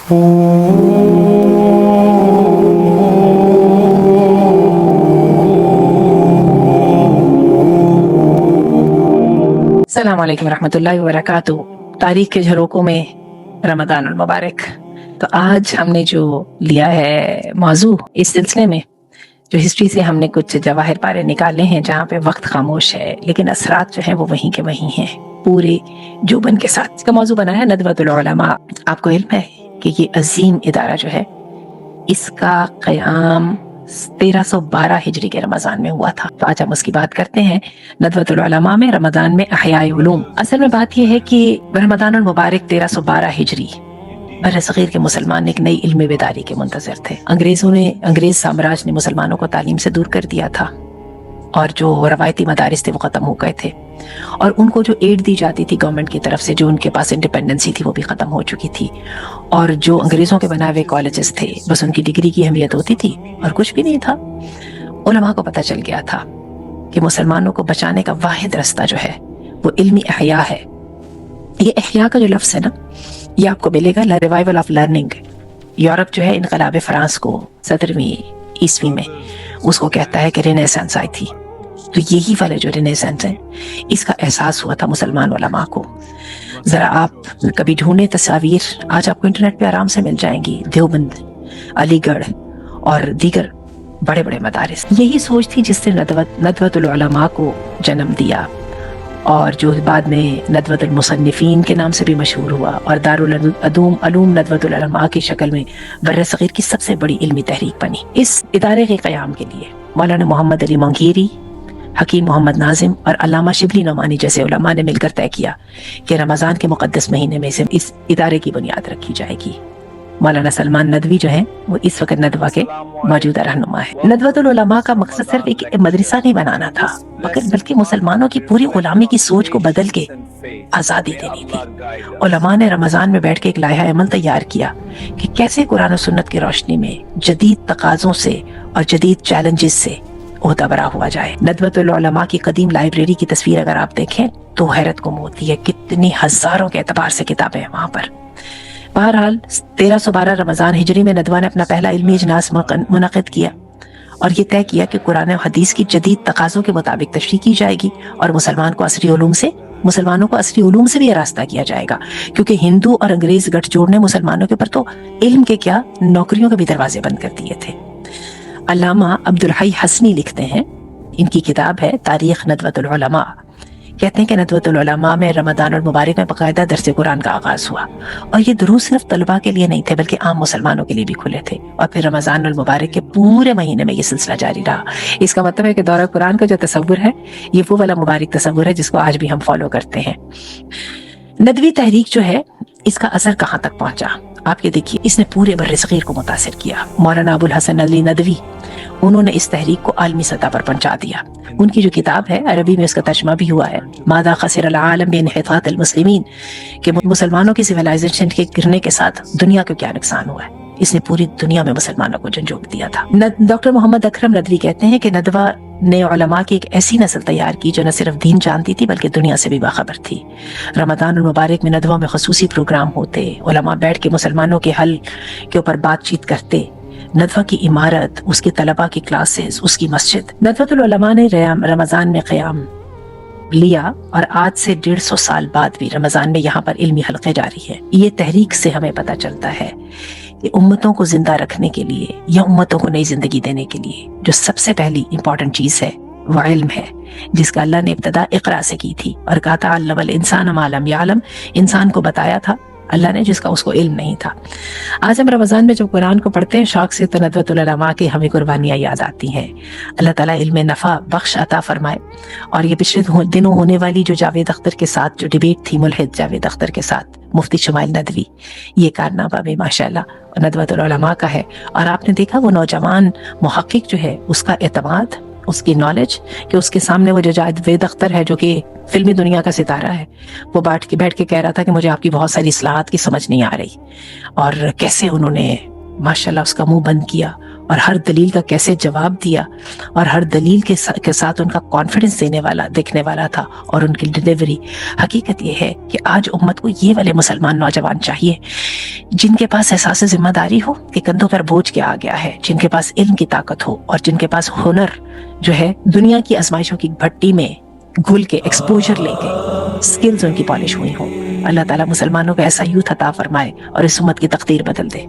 अस्सलाम वालेकुम रहमतुल्लाहि व बरकातुहू। तारीख के झरोकों में रमज़ानुल मुबारक। तो आज हमने जो लिया है मौजू, इस सिलसिले में जो हिस्ट्री से हमने कुछ जवाहिर पारे निकाले हैं जहाँ पे वक्त खामोश है लेकिन असरात जो है वो वहीं के वहीं हैं, पूरे जोबन के साथ। इसका मौजू बनाया नदवतुल उलमा। आपको इल्म है कि ये अजीम इदारा जो है इसका क़याम 1312 हिजरी के रमज़ान में हुआ था। तो आज हम उसकी बात करते हैं। नदवतुल उलमा में रमज़ान में अहयाए उलूम। असल में बात यह है कि रमज़ानुल मुबारक 1312 हिजरी बर्र सगीर के मुसलमान एक नई इल्म बेदारी के मुंतज़िर थे। अंग्रेज साम्राज्य ने मुसलमानों को तालीम से दूर कर दिया था और जो रवायती मदारिस थे वो ख़त्म हो गए थे और उनको जो एड दी जाती थी गवर्नमेंट की तरफ से, जो उनके पास इंडिपेंडेंसी थी वो भी ख़त्म हो चुकी थी। और जो अंग्रेज़ों के बनाए हुए कॉलेजेस थे बस उनकी डिग्री की अहमियत होती थी और कुछ भी नहीं था। उलमा को पता चल गया था कि मुसलमानों को बचाने का वाहिद रास्ता जो है वो इल्मी अहया है। ये अहया का जो लफ्ज़ है ना, ये आपको मिलेगा रिवाइवल ऑफ लर्निंग। यूरोप जो है इनकलाब फ्रांस को 17वीं ईस्वी में उसको कहता है कि रेनेसांस आई थी। तो यही वाले जो रेनेसांस है इसका एहसास हुआ था मुसलमान उलमा को। ज़रा आप कभी ढूंढे तस्वीर, आज आपको इंटरनेट पे आराम से मिल जाएंगी। देवबंद, अलीगढ़ और दीगर बड़े बड़े मदारिस। यही सोच थी जिससे नदवतुल उलमा को जन्म दिया और जो बाद में नदवतुल मुसन्निफीन के नाम से भी मशहूर हुआ और दारुल उलूम नदवतुल उलमा की शक्ल में बर्र सगीर की सबसे बड़ी इल्मी तहरीक बनी। इस इदारे के क़याम के लिए मौलाना मोहम्मद अली मंगीरी, हकीम मोहम्मद नाजिम और अल्लामा शिबली नोमानी जैसे उलमा ने मिलकर तय किया कि रमज़ान के मुक़द्दस महीने में से इस इदारे की बुनियाद रखी जाएगी। मौलाना सलमान नदवी जो है वो इस वक्त नदवा के मौजूदा रहनुमा है। नदवतुल उलमा का मकसद सिर्फ एक मदरसा नहीं बनाना था बल्कि मुसलमानों की पूरी गुलामी की सोच को बदल के आज़ादी देनी थी। उलमा ने रमज़ान में बैठ के एक लायहा अमल तैयार किया कि कैसे कुरान और सुन्नत की रोशनी में जदीद तकाज़ों से और जदीद चैलेंजेस से ओहदा बरा हुआ जाए। नदवतुल उलमा की कदीम लाइब्रेरी की तस्वीर अगर आप देखें तो हैरत को मोहती है, कितनी हजारों के एतबार से किताबें हैं वहाँ पर। बहरहाल 1312 रमज़ान हिजरी में नदवा ने अपना पहला इल्मी इजलास मुनक़िद किया और ये तय किया कि कुरान और हदीस की जदीद तकाज़ों के मुताबिक तशरीह की जाएगी और मुसलमानों को असरी उलूम से भी रास्ता किया जाएगा, क्योंकि हिंदू और अंग्रेज गठजोड़ ने मुसलमानों के ऊपर तो इल्म के क्या नौकरियों के भी दरवाजे बंद कर दिए थे। अल्लामा अब्दुल हई हसनी लिखते हैं, इनकी किताब है तारीख नदवतुल उलमा। कहते हैं कि नदवतुल उलमा में रमज़ानुल मुबारक में बाकायदा दर्स कुरान का आगाज़ हुआ और ये दुरूस सिर्फ तलबा के लिए नहीं थे बल्कि आम मुसलमानों के लिए भी खुले थे और फिर रमज़ानुल मुबारक के पूरे महीने में ये सिलसिला जारी रहा। इसका मतलब है कि दौरा कुरान का जो तसव्वुर है ये वो वाला मुबारक तसव्वुर है जिसको आज भी हम फॉलो करते हैं। नदवी तहरीक जो है इसका असर कहाँ तक पहुंचा आप ये देखिए, इसने पूरे बर्र सगीर को मुतासिर किया। मौलाना अबुल हसन अली नदवी उन्होंने इस तहरीक को आलमी सतह पर पहुंचा दिया। उनकी जो किताब है अरबी में उसका तर्जुमा भी हुआ है, मादा खसिरल आलम बिइन्हितात मुस्लिमीन, कि मुसलमानों की सिविलाइजेशन के गिरने के साथ दुनिया को क्या नुकसान हुआ है। इसने पूरी दुनिया में मुसलमानों को झंझोड़ दिया था। डॉक्टर मोहम्मद अकरम नदवी कहते हैं कि नदवा ने उलमा की एक ऐसी नस्ल तैयार की जो न सिर्फ दीन जानती थी बल्कि दुनिया से भी बाखबर थी। रमज़ानुल मुबारक में नदवा में खुसूसी प्रोग्राम होते, उलमा बैठ के मुसलमानों के हल के ऊपर बातचीत करते। नदवा की इमारत, उसके तलबा की क्लासेस, उसकी मस्जिद। नदवतुल उलमा ने रमज़ान में क़याम लिया और आज से 150 साल बाद भी रमज़ान में यहाँ पर इल्मी हल्के जारी है। ये तहरीक से हमें पता चलता है कि उम्मतों को जिंदा रखने के लिए या उम्मतों को नई जिंदगी देने के लिए जो सबसे पहली इंपॉर्टेंट चीज है वो इल्म है, जिसका अल्लाह ने इब्तदा इक़रा से की थी और कहा था अल्लमल इंसान मा लम यअलम, इंसान को बताया था अल्लाह ने जिसका उसको इल्म नहीं था। आज हम रमज़ान में जब कुरान को पढ़ते हैं शौक से तो नदवतुल उलमा की हमें कुर्बानियाँ याद आती हैं। अल्लाह ताला इल्म नफ़ा बख्श अता फरमाए। और ये पिछले दिनों होने वाली जो जावेद अख्तर के साथ जो डिबेट थी, मुल्हिद जावेद अख्तर के साथ मुफ्ती शुमाइल नदवी, ये कारनामा भी माशाअल्लाह नदवतुल उलमा का है। और आपने देखा वो नौजवान मुहक्किक जो है उसका एतमाद, उसकी नॉलेज, कि उसके सामने वो जो जावेद अख्तर है जो कि फिल्मी दुनिया का सितारा है, वो बैठ के कह रहा था कि मुझे आपकी बहुत सारी इस्लाहात की समझ नहीं आ रही। और कैसे उन्होंने माशाल्लाह उसका मुंह बंद किया और हर दलील का कैसे जवाब दिया और हर दलील के साथ उनका कॉन्फिडेंस देखने वाला था और उनकी डिलीवरी। हकीकत ये है कि आज उम्मत को ये वाले मुसलमान नौजवान चाहिए जिनके पास एहसास जिम्मेदारी हो कि कंधों पर बोझ क्या आ गया है, जिनके पास इल्म की ताकत हो और जिनके पास हुनर जो है दुनिया की आजमाइशों की भट्टी में घुल के एक्सपोजर लेके स्किल्स उनकी पॉलिश हुई हो। अल्लाह ताला मुसलमानों को ऐसा यूथ अता फरमाए और इस उम्मत की तकदीर बदल दे।